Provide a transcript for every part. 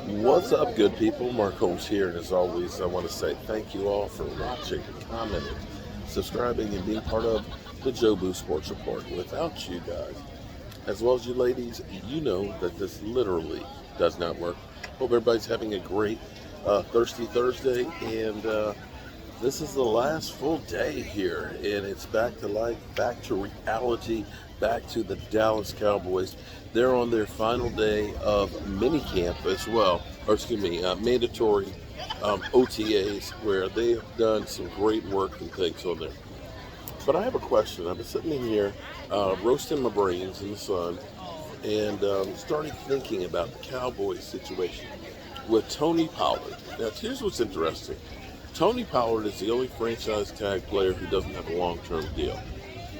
What's up, good people? Mark Holmes here, and as always, I want to say thank you all for watching, commenting, subscribing, and being part of the Joe Boo Sports Report. Without you guys, as well as you ladies, you know that this literally does not work. Hope everybody's having a great Thirsty Thursday, and this is the last full day here, and it's back to life, back to reality, back to the Dallas Cowboys. They're on their final day of mini camp as well, mandatory OTAs, where they have done some great work and things on there. But I have a question. I've been sitting in here roasting my brains in the sun and starting thinking about the Cowboys situation with Tony Pollard. Now, here's what's interesting. Tony Pollard is the only franchise tag player who doesn't have a long-term deal.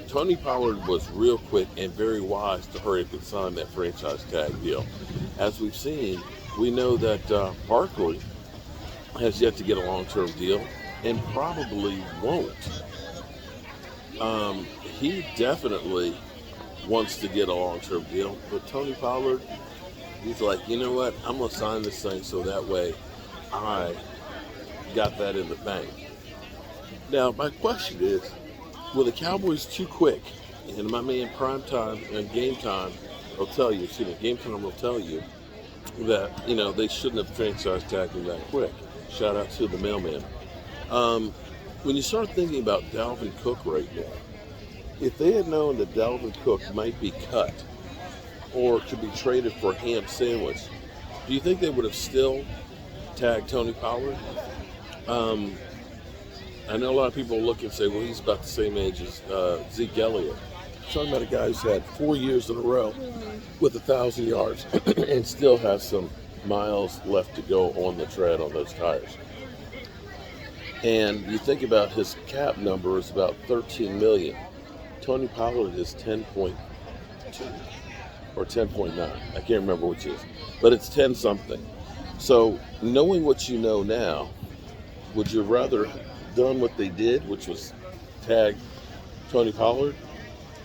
Tony Pollard was real quick and very wise to hurry up and sign that franchise tag deal. As we've seen, we know that Barkley has yet to get a long-term deal and probably won't. He definitely wants to get a long-term deal, but Tony Pollard, he's like, you know what, I'm going to sign this thing so that way I got that in the bank. Now, my question is, were the Cowboys too quick? And my man Game Time will tell you that, they shouldn't have franchise tagged him that quick. Shout out to the mailman. When you start thinking about Dalvin Cook right now, if they had known that Dalvin Cook might be cut or could be traded for a ham sandwich, do you think they would have still tagged Tony Pollard? I know a lot of people look and say, well, he's about the same age as Zeke Elliott. I'm talking about a guy who's had 4 years in a row with 1,000 yards and still has some miles left to go on the tread on those tires. And you think about his cap number is about $13 million. Tony Pollard is 10.2 or 10.9. I can't remember which is, but it's 10 something. So knowing what you know now, would you rather done what they did, which was tag Tony Pollard,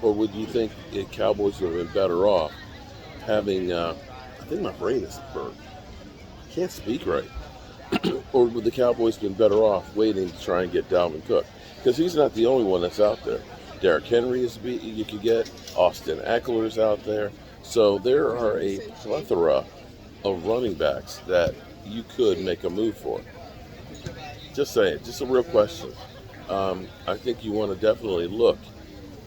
or would you think the Cowboys would have been better off having, I think my brain is burned. I can't speak right. Or would the Cowboys been better off waiting to try and get Dalvin Cook? Because he's not the only one that's out there. Derrick Henry you could get. Austin Eckler's out there. So there are a plethora of running backs that you could make a move for. Just saying, just a real question. I think you want to definitely look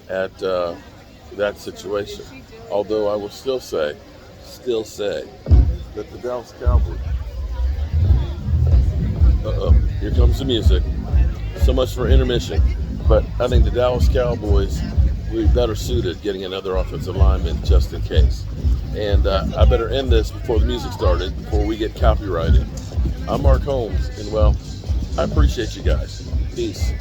at that situation. Although I will still say that the Dallas Cowboys. Here comes the music. So much for intermission. But I think the Dallas Cowboys will be better suited getting another offensive lineman just in case. And I better end this before the music started, before we get copyrighted. I'm Mark Holmes, and well, I appreciate you guys. Peace.